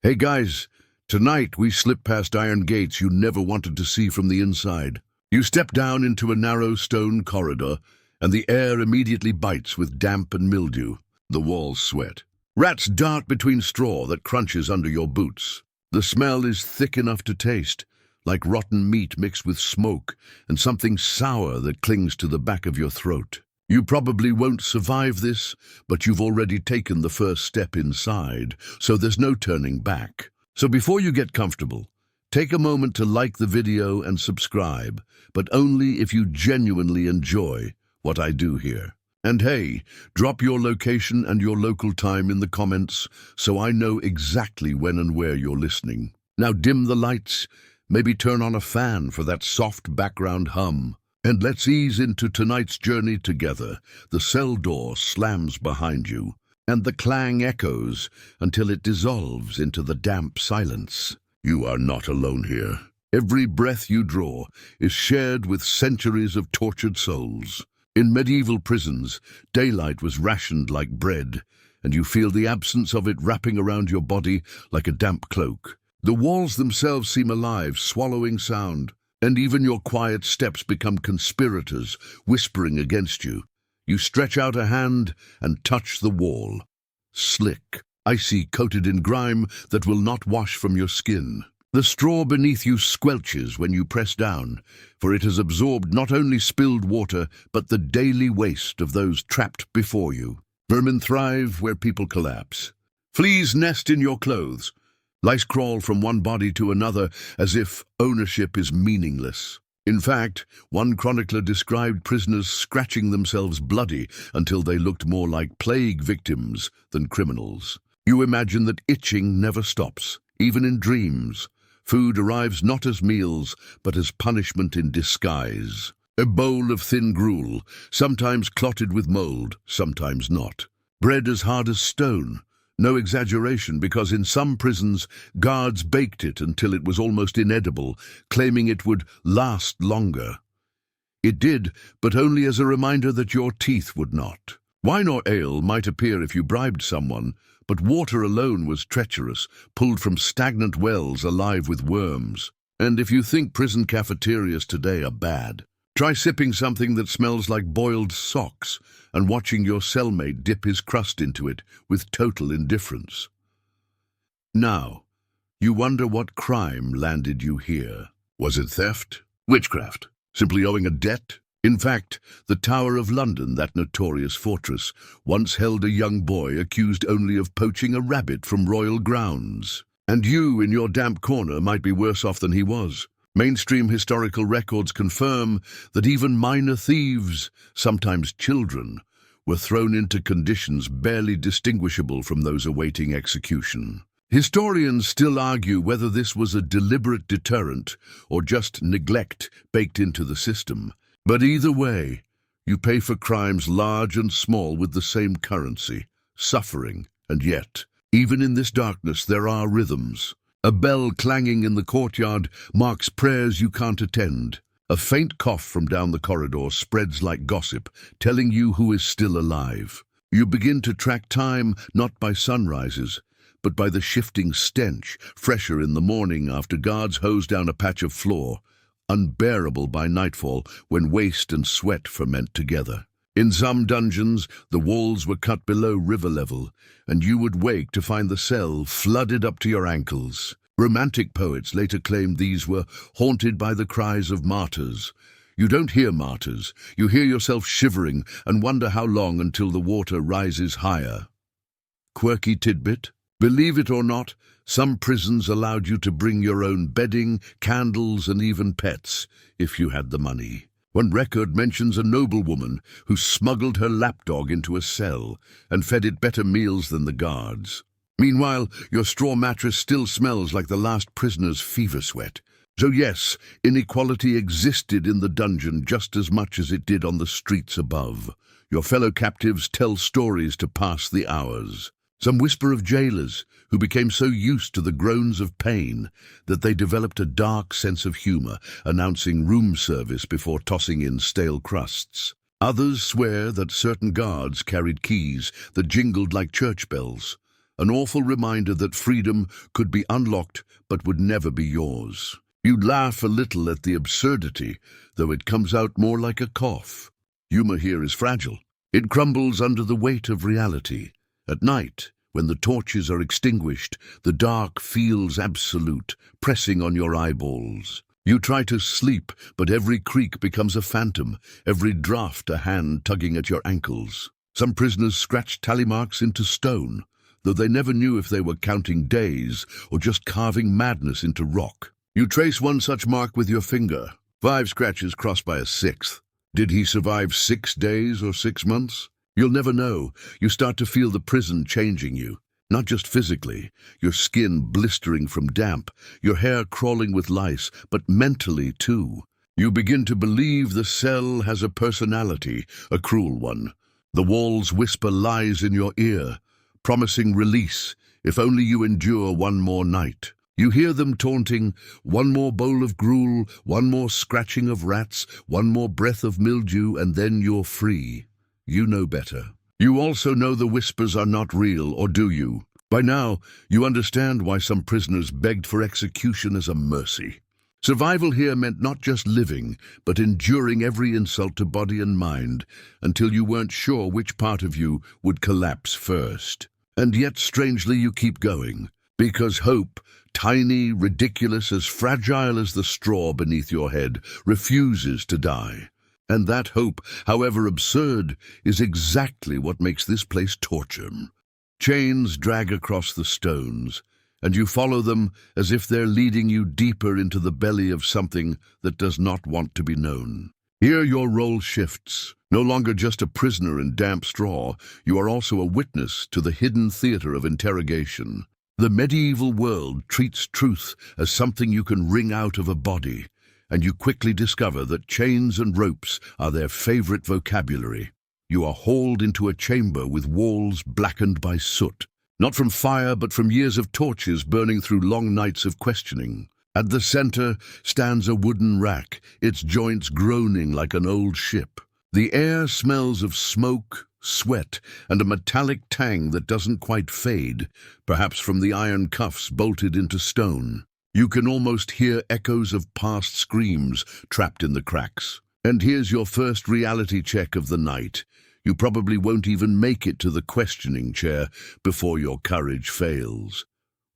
Hey guys, tonight we slip past iron gates you never wanted to see from the inside. You step down into a narrow stone corridor, and the air immediately bites with damp and mildew. The walls sweat. Rats dart between straw that crunches under your boots. The smell is thick enough to taste, like rotten meat mixed with smoke and something sour that clings to the back of your throat. You probably won't survive this, but you've already taken the first step inside, so there's no turning back. So before you get comfortable, take a moment to like the video and subscribe, but only if you genuinely enjoy what I do here. And hey, drop your location and your local time in the comments so I know exactly when and where you're listening. Now dim the lights, maybe turn on a fan for that soft background hum. And let's ease into tonight's journey together. The cell door slams behind you, and the clang echoes until it dissolves into the damp silence. You are not alone here. Every breath you draw is shared with centuries of tortured souls. In medieval prisons, daylight was rationed like bread, and you feel the absence of it wrapping around your body like a damp cloak. The walls themselves seem alive, swallowing sound. And even your quiet steps become conspirators, whispering against you. You stretch out a hand and touch the wall. Slick, icy, coated in grime that will not wash from your skin. The straw beneath you squelches when you press down, for it has absorbed not only spilled water, but the daily waste of those trapped before you. Vermin thrive where people collapse. Fleas nest in your clothes. Lice crawl from one body to another as if ownership is meaningless. In fact, one chronicler described prisoners scratching themselves bloody until they looked more like plague victims than criminals. You imagine that itching never stops, even in dreams. Food arrives not as meals, but as punishment in disguise. A bowl of thin gruel, sometimes clotted with mold, sometimes not. Bread as hard as stone. No exaggeration, because in some prisons, guards baked it until it was almost inedible, claiming it would last longer. It did, but only as a reminder that your teeth would not. Wine or ale might appear if you bribed someone, but water alone was treacherous, pulled from stagnant wells alive with worms. And if you think prison cafeterias today are bad, try sipping something that smells like boiled socks and watching your cellmate dip his crust into it with total indifference. Now, you wonder what crime landed you here. Was it theft? Witchcraft? Simply owing a debt? In fact, the Tower of London, that notorious fortress, once held a young boy accused only of poaching a rabbit from royal grounds. And you, in your damp corner, might be worse off than he was. Mainstream historical records confirm that even minor thieves, sometimes children, were thrown into conditions barely distinguishable from those awaiting execution. Historians still argue whether this was a deliberate deterrent or just neglect baked into the system. But either way, you pay for crimes large and small with the same currency, suffering. And yet, even in this darkness, there are rhythms. A bell clanging in the courtyard marks prayers you can't attend. A faint cough from down the corridor spreads like gossip, telling you who is still alive. You begin to track time not by sunrises, but by the shifting stench, fresher in the morning after guards hose down a patch of floor, unbearable by nightfall when waste and sweat ferment together. In some dungeons, the walls were cut below river level, and you would wake to find the cell flooded up to your ankles. Romantic poets later claimed these were haunted by the cries of martyrs. You don't hear martyrs, you hear yourself shivering and wonder how long until the water rises higher. Quirky tidbit? Believe it or not, some prisons allowed you to bring your own bedding, candles, and even pets, if you had the money. One record mentions a noblewoman who smuggled her lapdog into a cell and fed it better meals than the guards. Meanwhile, your straw mattress still smells like the last prisoner's fever sweat. So yes, inequality existed in the dungeon just as much as it did on the streets above. Your fellow captives tell stories to pass the hours. Some whisper of jailers who became so used to the groans of pain that they developed a dark sense of humor, announcing room service before tossing in stale crusts. Others swear that certain guards carried keys that jingled like church bells, an awful reminder that freedom could be unlocked but would never be yours. You laugh a little at the absurdity, though it comes out more like a cough. Humor here is fragile. It crumbles under the weight of reality. At night, when the torches are extinguished, the dark feels absolute, pressing on your eyeballs. You try to sleep, but every creak becomes a phantom, every draught a hand tugging at your ankles. Some prisoners scratch tally marks into stone, though they never knew if they were counting days or just carving madness into rock. You trace one such mark with your finger. 5 scratches crossed by a 6th. Did he survive 6 days or 6 months? You'll never know. You start to feel the prison changing you. Not just physically, your skin blistering from damp, your hair crawling with lice, but mentally too. You begin to believe the cell has a personality, a cruel one. The walls whisper lies in your ear, promising release if only you endure one more night. You hear them taunting, one more bowl of gruel, one more scratching of rats, one more breath of mildew, and then you're free. You know better. You also know the whispers are not real, or do you? By now, you understand why some prisoners begged for execution as a mercy. Survival here meant not just living, but enduring every insult to body and mind, until you weren't sure which part of you would collapse first. And yet, strangely, you keep going, because hope, tiny, ridiculous, as fragile as the straw beneath your head, refuses to die. And that hope, however absurd, is exactly what makes this place torture. Chains drag across the stones, and you follow them as if they're leading you deeper into the belly of something that does not want to be known. Here your role shifts. No longer just a prisoner in damp straw, you are also a witness to the hidden theater of interrogation. The medieval world treats truth as something you can wring out of a body, and you quickly discover that chains and ropes are their favorite vocabulary. You are hauled into a chamber with walls blackened by soot, not from fire but from years of torches burning through long nights of questioning. At the center stands a wooden rack, its joints groaning like an old ship. The air smells of smoke, sweat, and a metallic tang that doesn't quite fade, perhaps from the iron cuffs bolted into stone. You can almost hear echoes of past screams trapped in the cracks. And here's your first reality check of the night. You probably won't even make it to the questioning chair before your courage fails.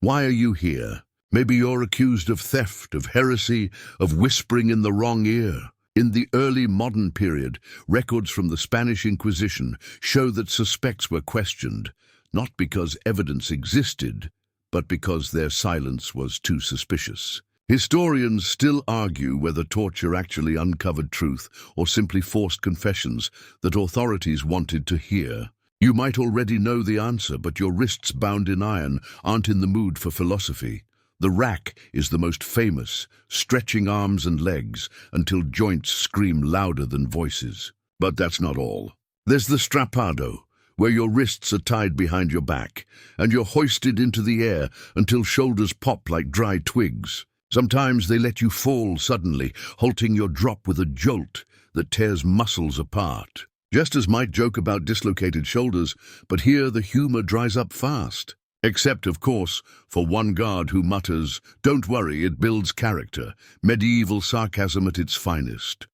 Why are you here? Maybe you're accused of theft, of heresy, of whispering in the wrong ear. In the early modern period, records from the Spanish Inquisition show that suspects were questioned, not because evidence existed, but because their silence was too suspicious. Historians still argue whether torture actually uncovered truth or simply forced confessions that authorities wanted to hear. You might already know the answer, but your wrists bound in iron aren't in the mood for philosophy. The rack is the most famous, stretching arms and legs until joints scream louder than voices. But that's not all. There's the strappado, where your wrists are tied behind your back, and you're hoisted into the air until shoulders pop like dry twigs. Sometimes they let you fall suddenly, halting your drop with a jolt that tears muscles apart. Jesters might joke about dislocated shoulders, but here the humor dries up fast. Except, of course, for one guard who mutters, "Don't worry, it builds character," medieval sarcasm at its finest.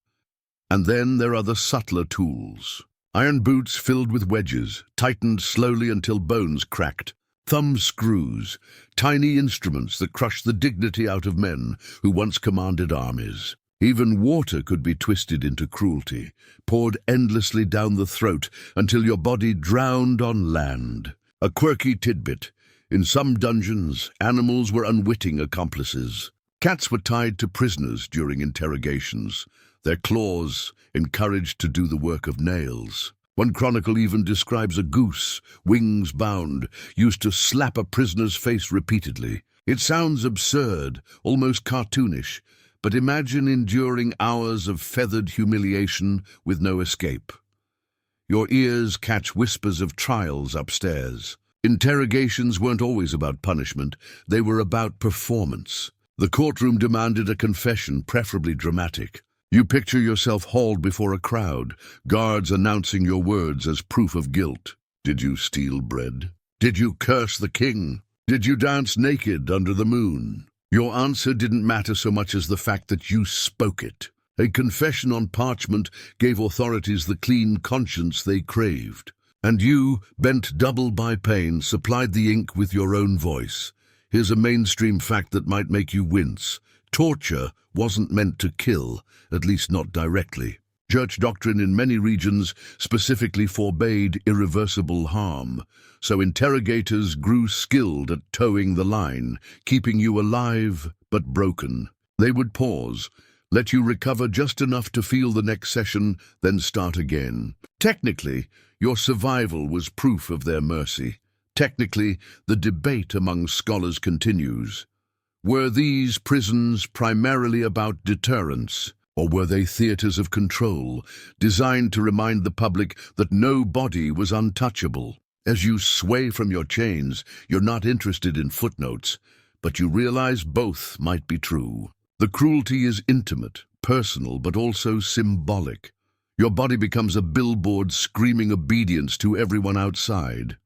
And then there are the subtler tools. Iron boots filled with wedges, tightened slowly until bones cracked. Thumb screws, tiny instruments that crush the dignity out of men who once commanded armies. Even water could be twisted into cruelty, poured endlessly down the throat until your body drowned on land. A quirky tidbit. In some dungeons, animals were unwitting accomplices. Cats were tied to prisoners during interrogations, their claws encouraged to do the work of nails. One chronicle even describes a goose, wings bound, used to slap a prisoner's face repeatedly. It sounds absurd, almost cartoonish, but imagine enduring hours of feathered humiliation with no escape. Your ears catch whispers of trials upstairs. Interrogations weren't always about punishment, they were about performance. The courtroom demanded a confession, preferably dramatic. You picture yourself hauled before a crowd, guards announcing your words as proof of guilt. Did you steal bread? Did you curse the king? Did you dance naked under the moon? Your answer didn't matter so much as the fact that you spoke it. A confession on parchment gave authorities the clean conscience they craved. And you, bent double by pain, supplied the ink with your own voice. Here's a mainstream fact that might make you wince. Torture wasn't meant to kill, at least not directly. Church doctrine in many regions specifically forbade irreversible harm, so interrogators grew skilled at towing the line, keeping you alive but broken. They would pause, let you recover just enough to feel the next session, then start again. Technically, your survival was proof of their mercy. Technically, the debate among scholars continues. Were these prisons primarily about deterrence? Or were they theaters of control, designed to remind the public that no body was untouchable? As you sway from your chains, you're not interested in footnotes, but you realize both might be true. The cruelty is intimate, personal, but also symbolic. Your body becomes a billboard screaming obedience to everyone outside.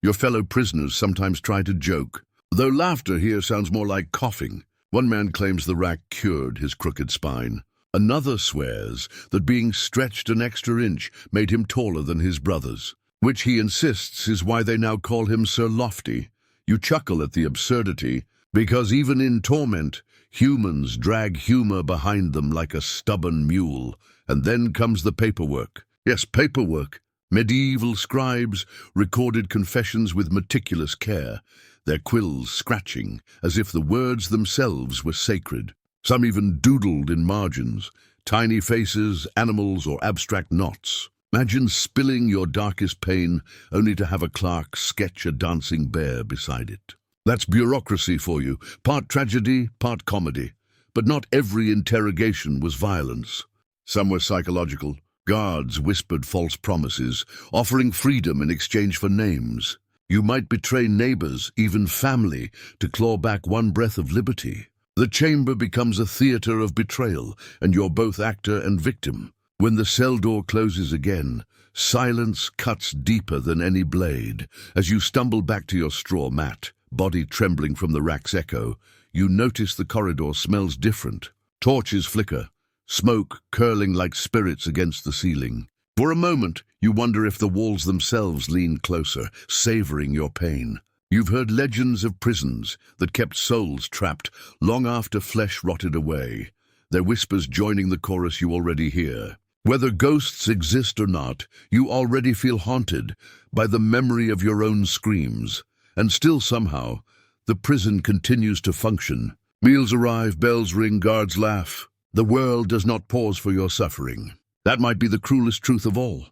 Your fellow prisoners sometimes try to joke, though laughter here sounds more like coughing. One man claims the rack cured his crooked spine. Another swears that being stretched an extra inch made him taller than his brothers, which he insists is why they now call him Sir Lofty. You chuckle at the absurdity, because even in torment, humans drag humor behind them like a stubborn mule. And then comes the paperwork. Yes, paperwork. Medieval scribes recorded confessions with meticulous care, their quills scratching as if the words themselves were sacred. Some even doodled in margins, tiny faces, animals, or abstract knots. Imagine spilling your darkest pain only to have a clerk sketch a dancing bear beside it. That's bureaucracy for you, part tragedy, part comedy. But not every interrogation was violence. Some were psychological. Guards whispered false promises, offering freedom in exchange for names. You might betray neighbors, even family, to claw back one breath of liberty. The chamber becomes a theater of betrayal, and you're both actor and victim. When the cell door closes again, silence cuts deeper than any blade. As you stumble back to your straw mat, body trembling from the rack's echo, you notice the corridor smells different. Torches flicker, smoke curling like spirits against the ceiling. For a moment, you wonder if the walls themselves lean closer, savoring your pain. You've heard legends of prisons that kept souls trapped long after flesh rotted away, their whispers joining the chorus you already hear. Whether ghosts exist or not, you already feel haunted by the memory of your own screams. And still somehow, the prison continues to function. Meals arrive, bells ring, guards laugh. The world does not pause for your suffering. That might be the cruelest truth of all.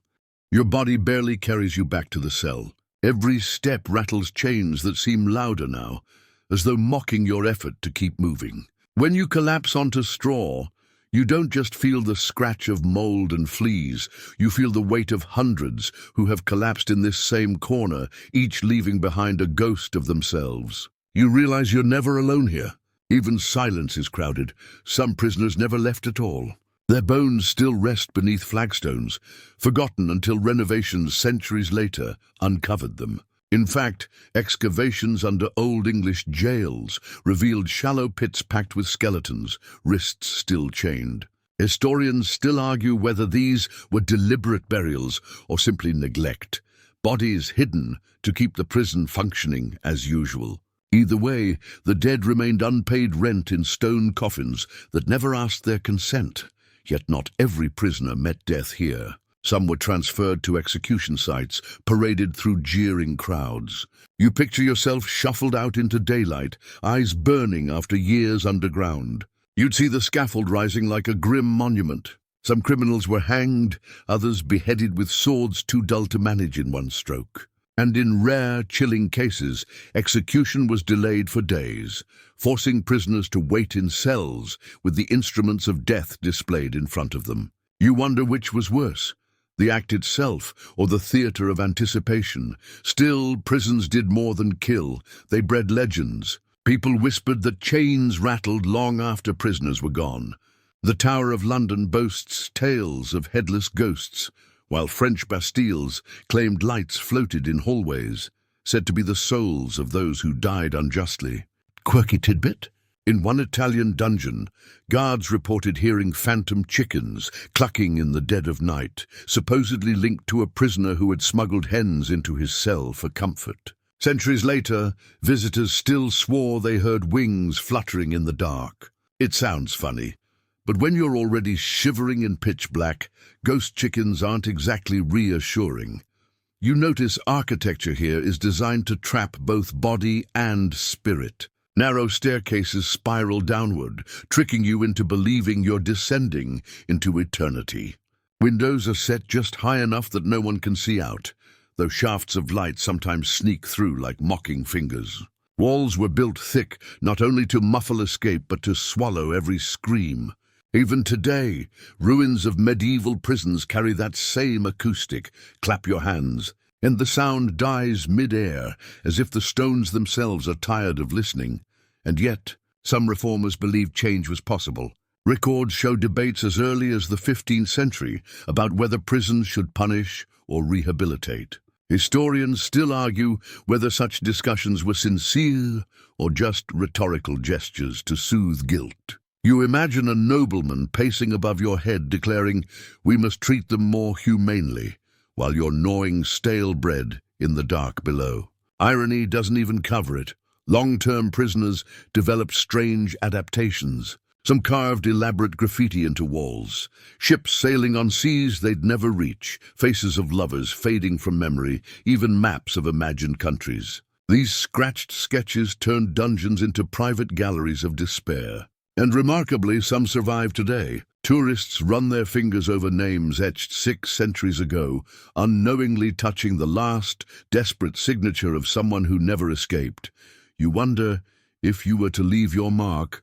Your body barely carries you back to the cell. Every step rattles chains that seem louder now, as though mocking your effort to keep moving. When you collapse onto straw, you don't just feel the scratch of mold and fleas, you feel the weight of hundreds who have collapsed in this same corner, each leaving behind a ghost of themselves. You realize you're never alone here. Even silence is crowded. Some prisoners never left at all. Their bones still rest beneath flagstones, forgotten until renovations centuries later uncovered them. In fact, excavations under Old English jails revealed shallow pits packed with skeletons, wrists still chained. Historians still argue whether these were deliberate burials or simply neglect, bodies hidden to keep the prison functioning as usual. Either way, the dead remained unpaid rent in stone coffins that never asked their consent. Yet not every prisoner met death here. Some were transferred to execution sites, paraded through jeering crowds. You picture yourself shuffled out into daylight, eyes burning after years underground. You'd see the scaffold rising like a grim monument. Some criminals were hanged, others beheaded with swords too dull to manage in one stroke. And in rare, chilling cases, execution was delayed for days, forcing prisoners to wait in cells with the instruments of death displayed in front of them. You wonder which was worse, the act itself or the theater of anticipation. Still, prisons did more than kill. They bred legends. People whispered that chains rattled long after prisoners were gone. The Tower of London boasts tales of headless ghosts, while French Bastilles claimed lights floated in hallways. said to be the souls of those who died unjustly. Quirky tidbit? In one Italian dungeon, guards reported hearing phantom chickens clucking in the dead of night, supposedly linked to a prisoner who had smuggled hens into his cell for comfort. Centuries later, visitors still swore they heard wings fluttering in the dark. It sounds funny, but when you're already shivering in pitch black, ghost chickens aren't exactly reassuring. You notice architecture here is designed to trap both body and spirit. Narrow staircases spiral downward, tricking you into believing you're descending into eternity. Windows are set just high enough that no one can see out, though shafts of light sometimes sneak through like mocking fingers. Walls were built thick, not only to muffle escape, but to swallow every scream. Even today, ruins of medieval prisons carry that same acoustic, clap your hands, and the sound dies mid-air, as if the stones themselves are tired of listening. And yet, some reformers believed change was possible. Records show debates as early as the 15th century about whether prisons should punish or rehabilitate. Historians still argue whether such discussions were sincere or just rhetorical gestures to soothe guilt. You imagine a nobleman pacing above your head declaring, "We must treat them more humanely," while you're gnawing stale bread in the dark below. Irony doesn't even cover it. Long-term prisoners developed strange adaptations. Some carved elaborate graffiti into walls, ships sailing on seas they'd never reach, faces of lovers fading from memory, even maps of imagined countries. These scratched sketches turned dungeons into private galleries of despair. And remarkably, some survive today. Tourists run their fingers over names etched 6 centuries ago, unknowingly touching the last, desperate signature of someone who never escaped. You wonder, if you were to leave your mark,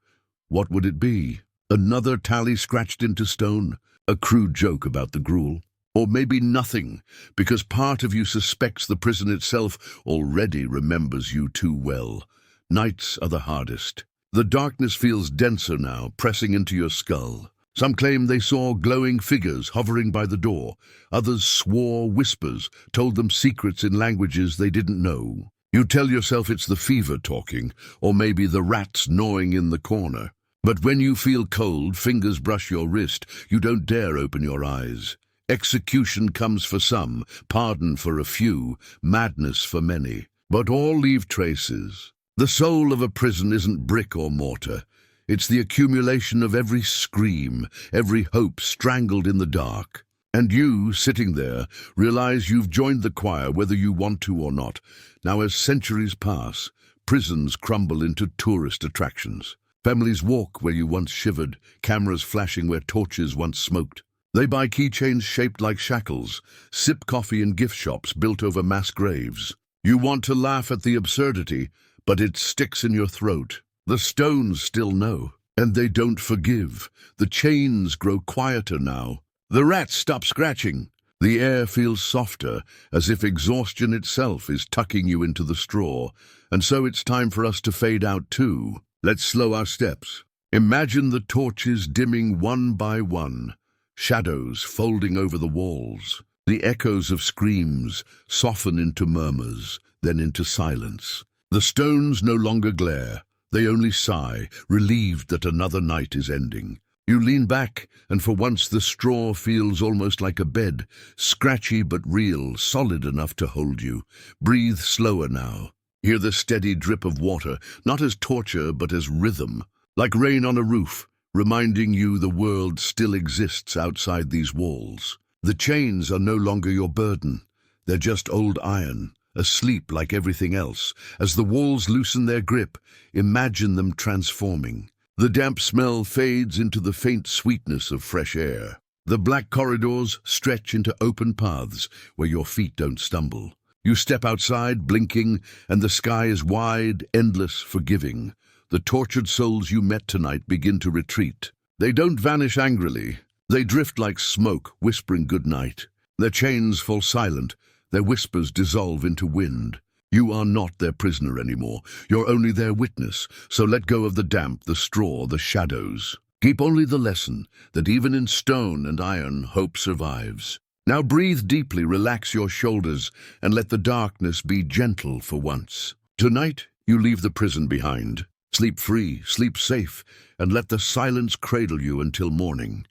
what would it be? Another tally scratched into stone? A crude joke about the gruel? Or maybe nothing, because part of you suspects the prison itself already remembers you too well. Nights are the hardest. The darkness feels denser now, pressing into your skull. Some claim they saw glowing figures hovering by the door. Others swore whispers, told them secrets in languages they didn't know. You tell yourself it's the fever talking, or maybe the rats gnawing in the corner. But when you feel cold, fingers brush your wrist, you don't dare open your eyes. Execution comes for some, pardon for a few, madness for many. But all leave traces. The soul of a prison isn't brick or mortar. It's the accumulation of every scream, every hope strangled in the dark. And you, sitting there, realize you've joined the choir whether you want to or not. Now, as centuries pass, prisons crumble into tourist attractions. Families walk where you once shivered, cameras flashing where torches once smoked. They buy keychains shaped like shackles, sip coffee in gift shops built over mass graves. You want to laugh at the absurdity, but it sticks in your throat. The stones still know, and they don't forgive. The chains grow quieter now. The rats stop scratching. The air feels softer, as if exhaustion itself is tucking you into the straw. And so it's time for us to fade out too. Let's slow our steps. Imagine the torches dimming one by one, shadows folding over the walls. The echoes of screams soften into murmurs, then into silence. The stones no longer glare. They only sigh, relieved that another night is ending. You lean back, and for once the straw feels almost like a bed, scratchy but real, solid enough to hold you. Breathe slower now. Hear the steady drip of water, not as torture but as rhythm, like rain on a roof, reminding you the world still exists outside these walls. The chains are no longer your burden. They're just old iron, asleep like everything else. As the walls loosen their grip, imagine them transforming. The damp smell fades into the faint sweetness of fresh air. The black corridors stretch into open paths where your feet don't stumble. You step outside, blinking, and the sky is wide, endless, forgiving. The tortured souls you met tonight begin to retreat. They don't vanish angrily. They drift like smoke, whispering goodnight. Their chains fall silent. Their whispers dissolve into wind. You are not their prisoner anymore. You're only their witness. So let go of the damp, the straw, the shadows. Keep only the lesson that even in stone and iron, hope survives. Now breathe deeply, relax your shoulders, and let the darkness be gentle for once. Tonight, you leave the prison behind. Sleep free, sleep safe, and let the silence cradle you until morning.